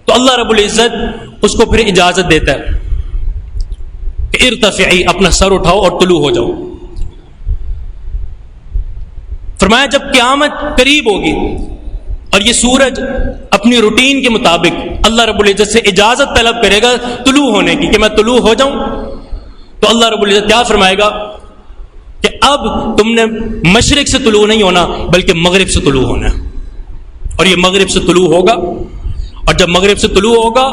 تو اللہ رب العزت اس کو پھر اجازت دیتا ہے کہ ارتفعی، اپنا سر اٹھاؤ اور طلوع ہو جاؤ۔ فرمایا جب قیامت قریب ہوگی اور یہ سورج اپنی روٹین کے مطابق اللہ رب العزت سے اجازت طلب کرے گا طلوع ہونے کی کہ میں طلوع ہو جاؤں، تو اللہ رب العزت کیا فرمائے گا کہ اب تم نے مشرق سے طلوع نہیں ہونا بلکہ مغرب سے طلوع ہونا ہے، اور یہ مغرب سے طلوع ہوگا، اور جب مغرب سے طلوع ہوگا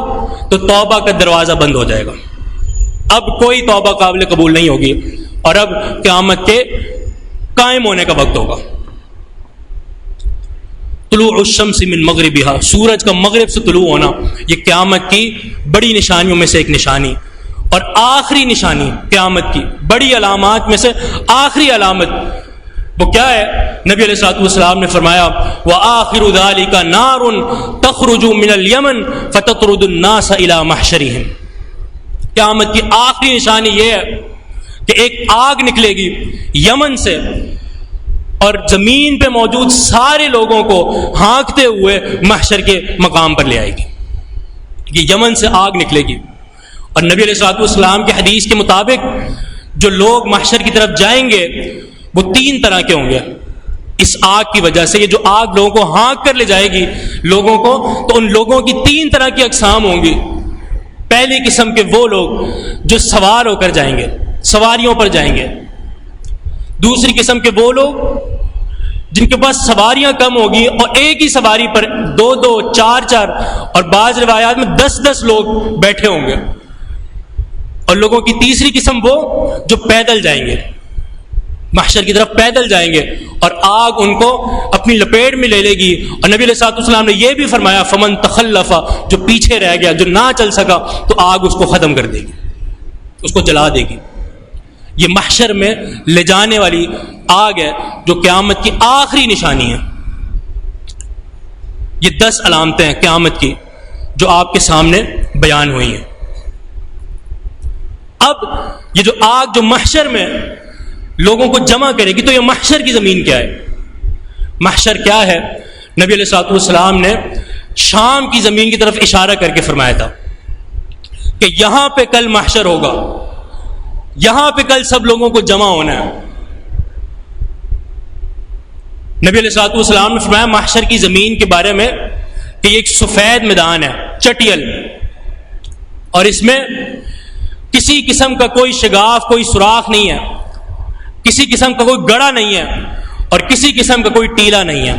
تو توبہ کا دروازہ بند ہو جائے گا، اب کوئی توبہ قابل قبول نہیں ہوگی، اور اب قیامت کے قائم ہونے کا وقت ہوگا۔ طلوع الشمس من مغربها، سورج کا مغرب سے طلوع ہونا یہ قیامت کی بڑی نشانیوں میں سے ایک نشانی، اور آخری نشانی قیامت کی بڑی علامات میں سے آخری علامت وہ کیا ہے؟ نبی علیہ الصلوۃ والسلام نے فرمایا وآخر ذلك نار تخرج من اليمن فتطرد الناس الى محشرهم۔ قیامت کی آخری نشانی یہ ہے کہ ایک آگ نکلے گی یمن سے اور زمین پہ موجود سارے لوگوں کو ہانکتے ہوئے محشر کے مقام پر لے آئے گی۔ یہ یمن سے آگ نکلے گی، اور نبی علیہ الصلوۃ والسلام کی حدیث کے مطابق جو لوگ محشر کی طرف جائیں گے وہ 3 طرح کے ہوں گے اس آگ کی وجہ سے۔ یہ جو آگ لوگوں کو ہانک کر لے جائے گی لوگوں کو، تو ان لوگوں کی 3 طرح کی اقسام ہوں گی۔ پہلی قسم کے وہ لوگ جو سوار ہو کر جائیں گے، سواریوں پر جائیں گے۔ دوسری قسم کے وہ لوگ جن کے پاس سواریاں کم ہوگی اور ایک ہی سواری پر 2 4 اور بعض روایات میں 10 لوگ بیٹھے ہوں گے، اور لوگوں کی تیسری قسم وہ جو پیدل جائیں گے، محشر کی طرف پیدل جائیں گے، اور آگ ان کو اپنی لپیٹ میں لے لے گی۔ اور نبی علیہ الصلوۃ والسلام نے یہ بھی فرمایا فمن تخلف، جو پیچھے رہ گیا، جو نہ چل سکا، تو آگ اس کو ختم کر دے گی، اس کو جلا دے گی۔ یہ محشر میں لے جانے والی آگ ہے جو قیامت کی آخری نشانی ہے۔ یہ 10 علامتیں ہیں قیامت کی جو آپ کے سامنے بیان ہوئی ہیں۔ اب یہ جو آگ جو محشر میں لوگوں کو جمع کرے گی، تو یہ محشر کی زمین کیا ہے؟ محشر کیا ہے؟ نبی علیہ الصلوۃ والسلام نے شام کی زمین کی طرف اشارہ کر کے فرمایا تھا کہ یہاں پہ کل محشر ہوگا، یہاں پہ کل سب لوگوں کو جمع ہونا ہے۔ نبی علیہ الصلوۃ والسلام نے فرمایا محشر کی زمین کے بارے میں کہ یہ ایک سفید میدان ہے، چٹیل، اور اس میں کسی قسم کا کوئی شگاف، کوئی سوراخ نہیں ہے، کسی قسم کا کوئی گڑھا نہیں ہے، اور کسی قسم کا کوئی ٹیلا نہیں ہے.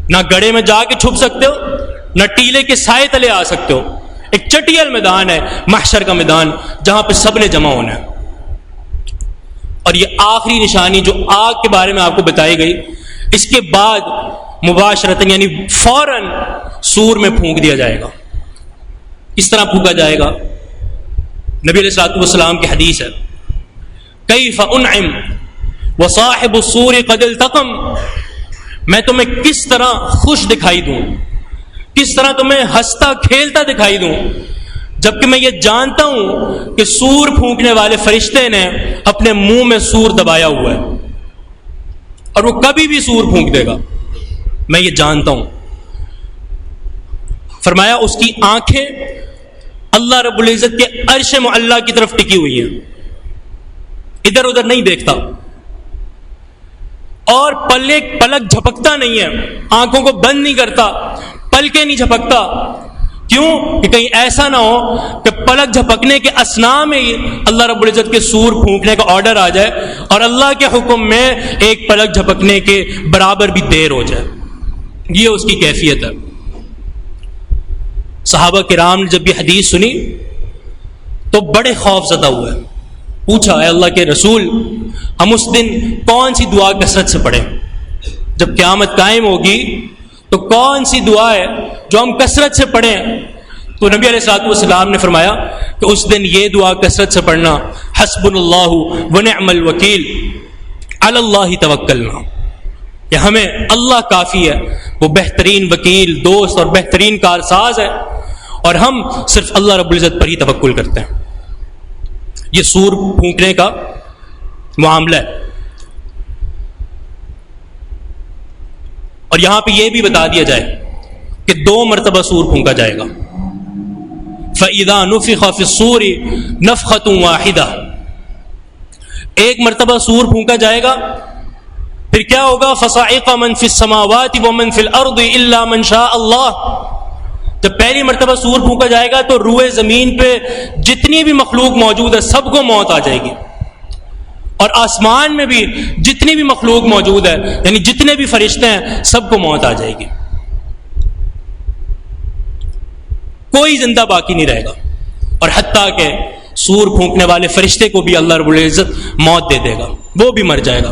نہ گڑھے میں جا کے چھپ سکتے ہو، نہ ٹیلے کے سائے تلے آ سکتے ہو. ایک چٹیل میدان ہے، محشر کا میدان، جہاں پہ سب نے جمع ہونا ہے. اور یہ آخری نشانی جو آگ کے بارے میں آپ کو بتائی گئی، اس کے بعد مباشرتاً یعنی فوراً سور میں پھونک دیا جائے گا. اس طرح پھونکا جائے گا، نبی علیہ الصلوۃ والسلام کی حدیث ہے، کیف انعم وصاحب السور قد التقم، میں تمہیں کس طرح خوش دکھائی دوں، کس طرح تمہیں ہنستا کھیلتا دکھائی دوں، جبکہ میں یہ جانتا ہوں کہ سور پھونکنے والے فرشتے نے اپنے منہ میں سور دبایا ہوا ہے اور وہ کبھی بھی سور پھونک دے گا، میں یہ جانتا ہوں. فرمایا اس کی آنکھیں اللہ رب العزت کے عرش معلی کی طرف ٹکی ہوئی ہیں، ادھر ادھر نہیں دیکھتا، اور پلک جھپکتا نہیں ہے، آنکھوں کو بند نہیں کرتا، پلکیں نہیں جھپکتا. کیوں؟ کہ کہیں ایسا نہ ہو کہ پلک جھپکنے کے اثناء میں اللہ رب العزت کے سور پھونکنے کا آرڈر آ جائے اور اللہ کے حکم میں ایک پلک جھپکنے کے برابر بھی دیر ہو جائے. یہ اس کی کیفیت ہے. صحابہ کرام نے جب یہ حدیث سنی تو بڑے خوف زدہ ہوئے، پوچھا اے اللہ کے رسول، ہم اس دن کون سی دعا کثرت سے پڑھیں؟ جب قیامت قائم ہوگی تو کون سی دعا ہے جو ہم کثرت سے پڑھیں؟ تو نبی علیہ الصلوۃ والسلام نے فرمایا کہ اس دن یہ دعا کثرت سے پڑھنا، حسبنا اللہ ونعم الوکیل علی اللہ توکلنا، کہ ہمیں اللہ کافی ہے، وہ بہترین وکیل، دوست اور بہترین کارساز ہے، اور ہم صرف اللہ رب العزت پر ہی توکل کرتے ہیں. یہ سور پھونکنے کا معاملہ ہے. اور یہاں پہ یہ بھی بتا دیا جائے کہ 2 مرتبہ سور پھونکا جائے گا. فَإِذَا نُفِخَ فِي الصُّورِ نَفْخَةٌ وَاحِدَةٌ، ایک مرتبہ سور پھونکا جائے گا، پھر کیا ہوگا؟ فَصَعِقَ مَنْ فِي السَّمَاوَاتِ وَمَنْ فِي الْأَرْضِ إِلَّا مَنْ شَاءَ اللَّهُ. جب پہلی مرتبہ سور پھونکا جائے گا تو روئے زمین پہ جتنی بھی مخلوق موجود ہے سب کو موت آ جائے گی، اور آسمان میں بھی جتنی بھی مخلوق موجود ہے یعنی جتنے بھی فرشتے ہیں سب کو موت آ جائے گی، کوئی زندہ باقی نہیں رہے گا. اور حتیٰ کہ سور پھونکنے والے فرشتے کو بھی اللہ رب العزت موت دے دے گا، وہ بھی مر جائے گا،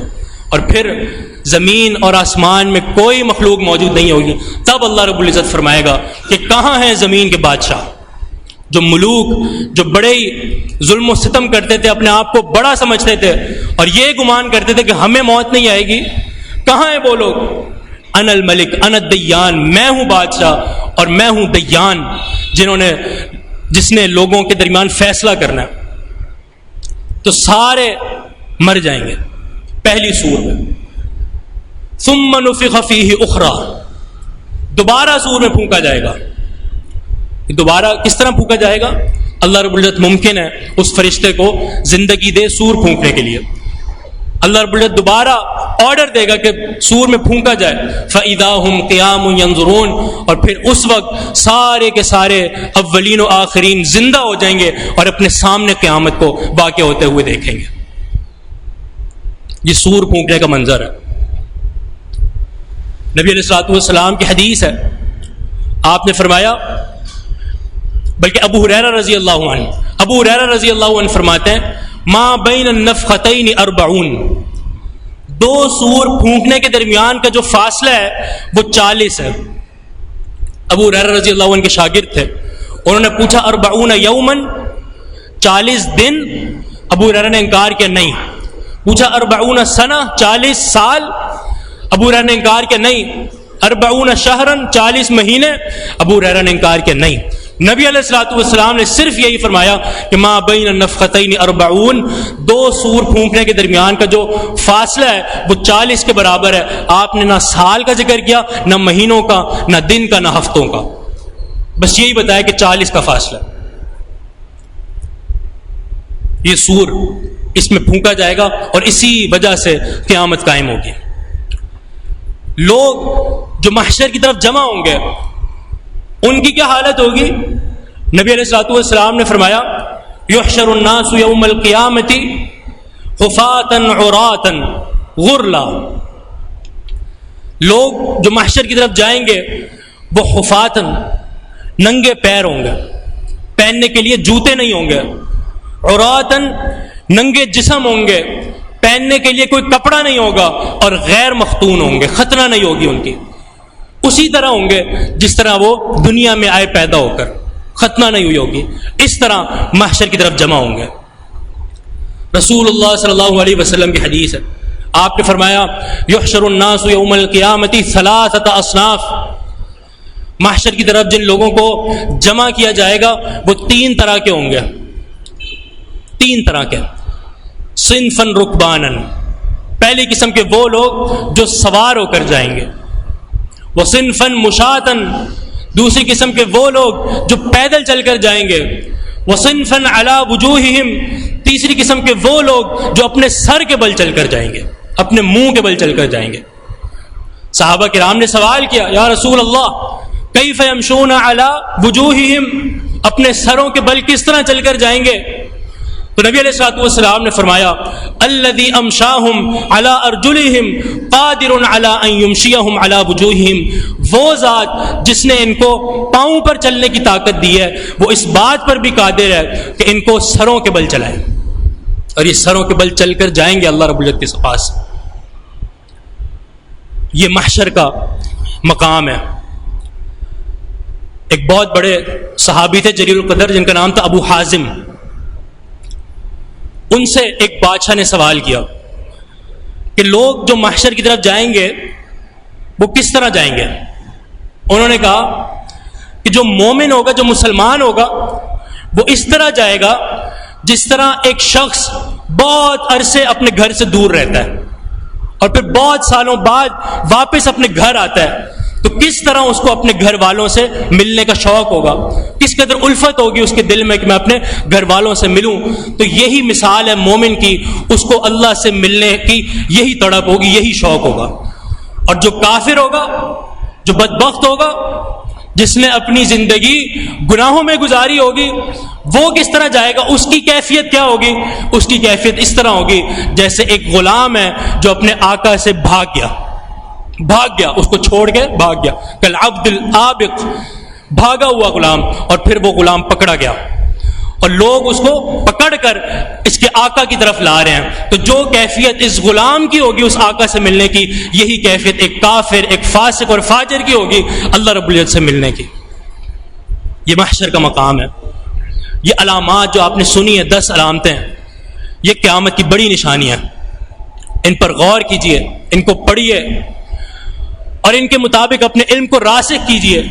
اور پھر زمین اور آسمان میں کوئی مخلوق موجود نہیں ہوگی. تب اللہ رب العزت فرمائے گا کہ کہاں ہیں زمین کے بادشاہ، جو ملوک جو بڑے ظلم و ستم کرتے تھے، اپنے آپ کو بڑا سمجھتے تھے اور یہ گمان کرتے تھے کہ ہمیں موت نہیں آئے گی، کہاں ہیں وہ لوگ؟ انا الملک انا الدیان، میں ہوں بادشاہ اور میں ہوں دیان، جس نے لوگوں کے درمیان فیصلہ کرنا ہے. تو سارے مر جائیں گے پہلی سور میں. ثم نفخ فیہ اخرى، دوبارہ سور میں پھونکا جائے گا. دوبارہ کس طرح پھونکا جائے گا؟ اللہ رب العزت ممکن ہے اس فرشتے کو زندگی دے سور پھونکنے کے لیے. اللہ رب العزت دوبارہ آرڈر دے گا کہ سور میں پھونکا جائے. فَإِذَا هُمْ قِيَامٌ يَنظُرُونَ، اور پھر اس وقت سارے کے سارے اولین و آخرین زندہ ہو جائیں گے اور اپنے سامنے قیامت کو واقع ہوتے ہوئے دیکھیں گے. یہ سور پھونکنے کا منظر ہے. نبی علیہ الصلوۃ والسلام کی حدیث ہے، آپ نے فرمایا، بلکہ ابو ہریرہ رضی اللہ عنہ فرماتے ہیں، ما بین النفختین 40، 2 سور پھونکنے کے درمیان کا جو فاصلہ ہے وہ 40 ہے. ابو ہریرہ رضی اللہ عنہ کے شاگرد تھے، انہوں نے پوچھا 40 یوما، 40 دن؟ ابو ہریرہ نے انکار کیا نہیں. پوچھا 40 سنہ، 40 سال؟ ابو ہریرہ نے انکار کیا نہیں. 40 شہرن، 40 مہینے؟ ابو ہریرہ نے انکار کیا نہیں. نبی علیہ الصلوۃ والسلام نے صرف یہی فرمایا کہ ما بین النفختین 40، 2 سور پھونکنے کے درمیان کا جو فاصلہ ہے وہ 40 کے برابر ہے. آپ نے نہ سال کا ذکر کیا، نہ مہینوں کا، نہ دن کا، نہ ہفتوں کا، بس یہی بتایا کہ 40 کا فاصلہ. یہ سور اس میں پھونکا جائے گا اور اسی وجہ سے قیامت قائم ہوگی. لوگ جو محشر کی طرف جمع ہوں گے ان کی کیا حالت ہوگی؟ نبی علیہ الصلوۃ والسلام نے فرمایا یحشر الناس یوم القیامۃ حفاۃ عراۃ غرلا، لوگ جو محشر کی طرف جائیں گے وہ حفاتن، ننگے پیر ہوں گے، پہننے کے لیے جوتے نہیں ہوں گے، عراتن، ننگے جسم ہوں گے، پہننے کے لیے کوئی کپڑا نہیں ہوگا، اور غیر مختون ہوں گے، ختنہ نہیں ہوگی ان کی، اسی طرح ہوں گے جس طرح وہ دنیا میں آئے پیدا ہو کر، ختنہ نہیں ہوئی ہوگی، اس طرح محشر کی طرف جمع ہوں گے۔ رسول اللہ صلی اللہ علیہ وسلم کی حدیث ہے، آپ نے فرمایا یحشر الناس یوم القیامۃ ثلاثۃ اصناف، محشر کی طرف جن لوگوں کو جمع کیا جائے گا وہ تین طرح کے ہوں گے، تین طرح کے، صنفاً رکباناً، پہلی قسم کے وہ لوگ جو سوار ہو کر جائیں گے، وہ صنفاً مشاۃً، دوسری قسم کے وہ لوگ جو پیدل چل کر جائیں گے، وہ صنفاً علی وجوہہم، تیسری قسم کے وہ لوگ جو اپنے سر کے بل چل کر جائیں گے، اپنے منہ کے بل چل کر جائیں گے۔ صحابہ کرام نے سوال کیا، یا رسول اللہ کیف یمشون علی وجوہہم، اپنے سروں کے بل کس طرح چل کر جائیں گے؟ تو نبی علیہ الصلوۃ والسلام نے فرمایا الذی امشاہم علی ارجلہم قادر علی ان یمشیہم علی وجوہہم، وہ ذات جس نے ان کو پاؤں پر چلنے کی طاقت دی ہے وہ اس بات پر بھی قادر ہے کہ ان کو سروں کے بل چلائے، اور یہ سروں کے بل چل کر جائیں گے اللہ رب العزت کے پاس۔ یہ محشر کا مقام ہے۔ ایک بہت بڑے صحابی تھے جلیل القدر، جن کا نام تھا ابو حازم، ان سے ایک بادشاہ نے سوال کیا کہ لوگ جو محشر کی طرف جائیں گے وہ کس طرح جائیں گے؟ انہوں نے کہا کہ جو مومن ہوگا، جو مسلمان ہوگا، وہ اس طرح جائے گا جس طرح ایک شخص بہت عرصے اپنے گھر سے دور رہتا ہے اور پھر بہت سالوں بعد واپس اپنے گھر آتا ہے، تو کس طرح اس کو اپنے گھر والوں سے ملنے کا شوق ہوگا، کس قدر الفت ہوگی اس کے دل میں کہ میں اپنے گھر والوں سے ملوں۔ تو یہی مثال ہے مومن کی، اس کو اللہ سے ملنے کی یہی تڑپ ہوگی، یہی شوق ہوگا۔ اور جو کافر ہوگا، جو بدبخت ہوگا، جس نے اپنی زندگی گناہوں میں گزاری ہوگی، وہ کس طرح جائے گا؟ اس کی کیفیت کیا ہوگی؟ اس کی کیفیت اس طرح ہوگی جیسے ایک غلام ہے جو اپنے آقا سے بھاگ گیا، اس کو چھوڑ کے بھاگ گیا، کالعبد العابق، بھاگا ہوا غلام، اور پھر وہ غلام پکڑا گیا اور لوگ اس کو پکڑ کر اس کے آقا کی طرف لا رہے ہیں۔ تو جو کیفیت اس غلام کی ہوگی اس آقا سے ملنے کی، یہی کیفیت ایک کافر، ایک فاسق اور فاجر کی ہوگی اللہ رب العزت سے ملنے کی۔ یہ محشر کا مقام ہے۔ یہ علامات جو آپ نے سنی ہیں، 10 علامتیں، یہ قیامت کی بڑی نشانی ہیں، ان پر غور کیجئے، ان کو پڑھیے اور ان کے مطابق اپنے علم کو راسخ کیجئے،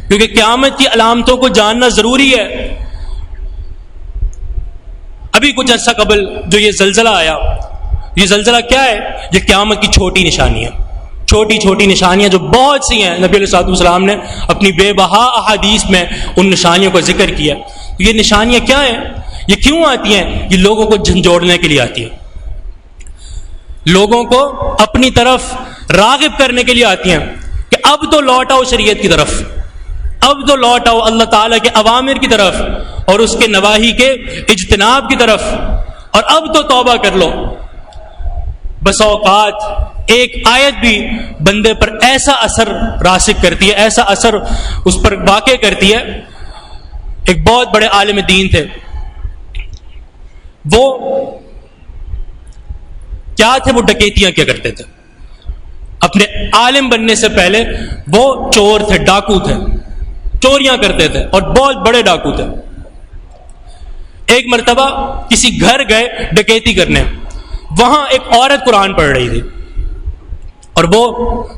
کیونکہ قیامت کی علامتوں کو جاننا ضروری ہے۔ ابھی کچھ عرصہ قبل جو یہ زلزلہ آیا، یہ زلزلہ کیا ہے؟ یہ قیامت کی چھوٹی نشانیاں، چھوٹی چھوٹی نشانیاں جو بہت سی ہیں، نبی علیہ الصلوۃ والسلام نے اپنی بے بہا احادیث میں ان نشانیوں کا ذکر کیا۔ یہ نشانیاں کیا ہیں؟ یہ کیوں آتی ہیں؟ یہ لوگوں کو جھنجھوڑنے کے لیے آتی ہیں، لوگوں کو اپنی طرف راغب کرنے کے لیے آتی ہیں کہ اب تو لوٹ آؤ شریعت کی طرف، اب تو لوٹ آؤ اللہ تعالیٰ کے اوامر کی طرف اور اس کے نواہی کے اجتناب کی طرف، اور اب تو توبہ کر لو۔ بس اوقات ایک آیت بھی بندے پر ایسا اثر راسخ کرتی ہے، ایسا اثر اس پر واقع کرتی ہے۔ ایک بہت بڑے عالم دین تھے، وہ کیا تھے؟ وہ ڈکیتیاں کیا کرتے تھے۔ اپنے عالم بننے سے پہلے وہ چور تھے، ڈاکو تھے، چوریاں کرتے تھے اور بہت بڑے ڈاکو تھے۔ ایک مرتبہ کسی گھر گئے ڈکیتی کرنے، وہاں ایک عورت قرآن پڑھ رہی تھی اور وہ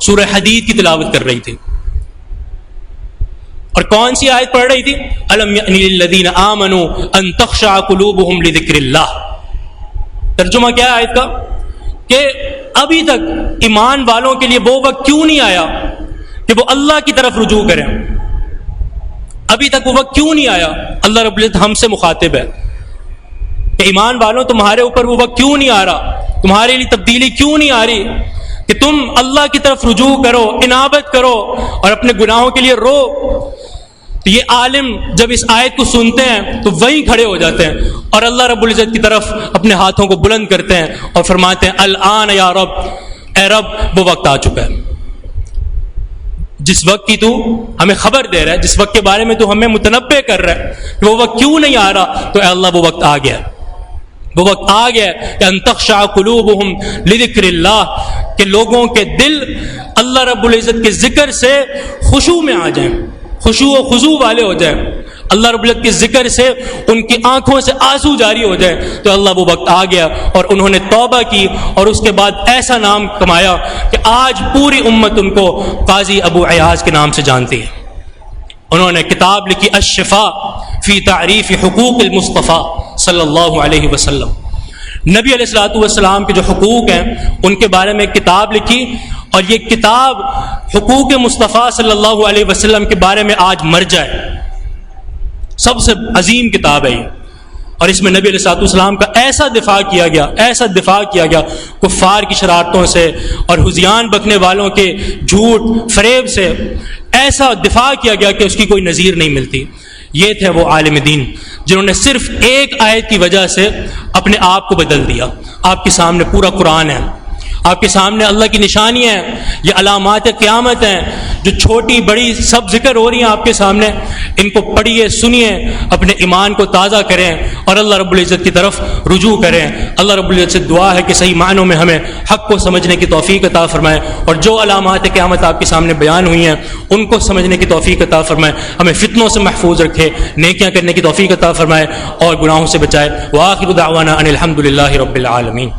سورہ حدید کی تلاوت کر رہی تھی۔ اور کون سی آیت پڑھ رہی تھی؟ الم یأن للذین آمنوا ان تخشع قلوبہم لذکر اللہ۔ ترجمہ کیا ہے آیت کا؟ کہ ابھی تک ایمان والوں کے لیے وہ وقت کیوں نہیں آیا کہ وہ اللہ کی طرف رجوع کریں؟ ابھی تک وہ وقت کیوں نہیں آیا؟ اللہ رب العزت ہم سے مخاطب ہے کہ ایمان والوں تمہارے اوپر وہ وقت کیوں نہیں آ رہا، تمہارے لیے تبدیلی کیوں نہیں آ رہی کہ تم اللہ کی طرف رجوع کرو، انابت کرو اور اپنے گناہوں کے لیے رو۔ تو یہ عالم جب اس آیت کو سنتے ہیں تو وہیں کھڑے ہو جاتے ہیں اور اللہ رب العزت کی طرف اپنے ہاتھوں کو بلند کرتے ہیں اور فرماتے ہیں الآن یا رب، اے رب وہ وقت آ چکا ہے جس وقت کی تو ہمیں خبر دے رہا ہے، جس وقت کے بارے میں تو ہمیں متنبع کر رہا ہے کہ وہ وقت کیوں نہیں آ رہا، تو اے اللہ وہ وقت آ گیا، وہ وقت آ گیا کہ ان تخشع قلوبہم لذکر اللہ، کہ لوگوں کے دل اللہ رب العزت کے ذکر سے خشوع میں آ جائیں، خشوع و خضوع والے ہو جائیں، اللہ رب العزت کے ذکر سے ان کی آنکھوں سے آنسو جاری ہو جائے، تو اللہ وہ وقت آ گیا اور انہوں نے توبہ کی اور اس کے بعد ایسا نام کمایا کہ آج پوری امت ان کو قاضی ابو عیاض کے نام سے جانتی ہے۔ انہوں نے کتاب لکھی الشفاء فی تعریف حقوق المصطفیٰ صلی اللہ علیہ وسلم، نبی علیہ الصلوۃ والسلام کے جو حقوق ہیں ان کے بارے میں کتاب لکھی، اور یہ کتاب حقوق مصطفیٰ صلی اللہ علیہ وسلم کے بارے میں آج مرجع ہے، سب سے عظیم کتاب ہے یہ، اور اس میں نبی علیہ الصلوۃ والسلام کا ایسا دفاع کیا گیا کفار کی شرارتوں سے اور حذیان بکنے والوں کے جھوٹ فریب سے، ایسا دفاع کیا گیا کہ اس کی کوئی نظیر نہیں ملتی۔ یہ تھے وہ عالم دین جنہوں نے صرف ایک آیت کی وجہ سے اپنے آپ کو بدل دیا۔ آپ کے سامنے پورا قرآن ہے، آپ کے سامنے اللہ کی نشانیاں ہیں، یہ علامات قیامت ہیں جو چھوٹی بڑی سب ذکر ہو رہی ہیں آپ کے سامنے، ان کو پڑھیے، سنیے، اپنے ایمان کو تازہ کریں اور اللہ رب العزت کی طرف رجوع کریں۔ اللہ رب العزت سے دعا ہے کہ صحیح معنوں میں ہمیں حق کو سمجھنے کی توفیق عطا فرمائے، اور جو علامات قیامت آپ کے سامنے بیان ہوئی ہیں ان کو سمجھنے کی توفیق عطا فرمائے، ہمیں فتنوں سے محفوظ رکھے، نیکیاں کرنے کی توفیق عطا فرمائے اور گناہوں سے بچائے۔ وآخر دعوانا ان الحمد للہ رب العالمین۔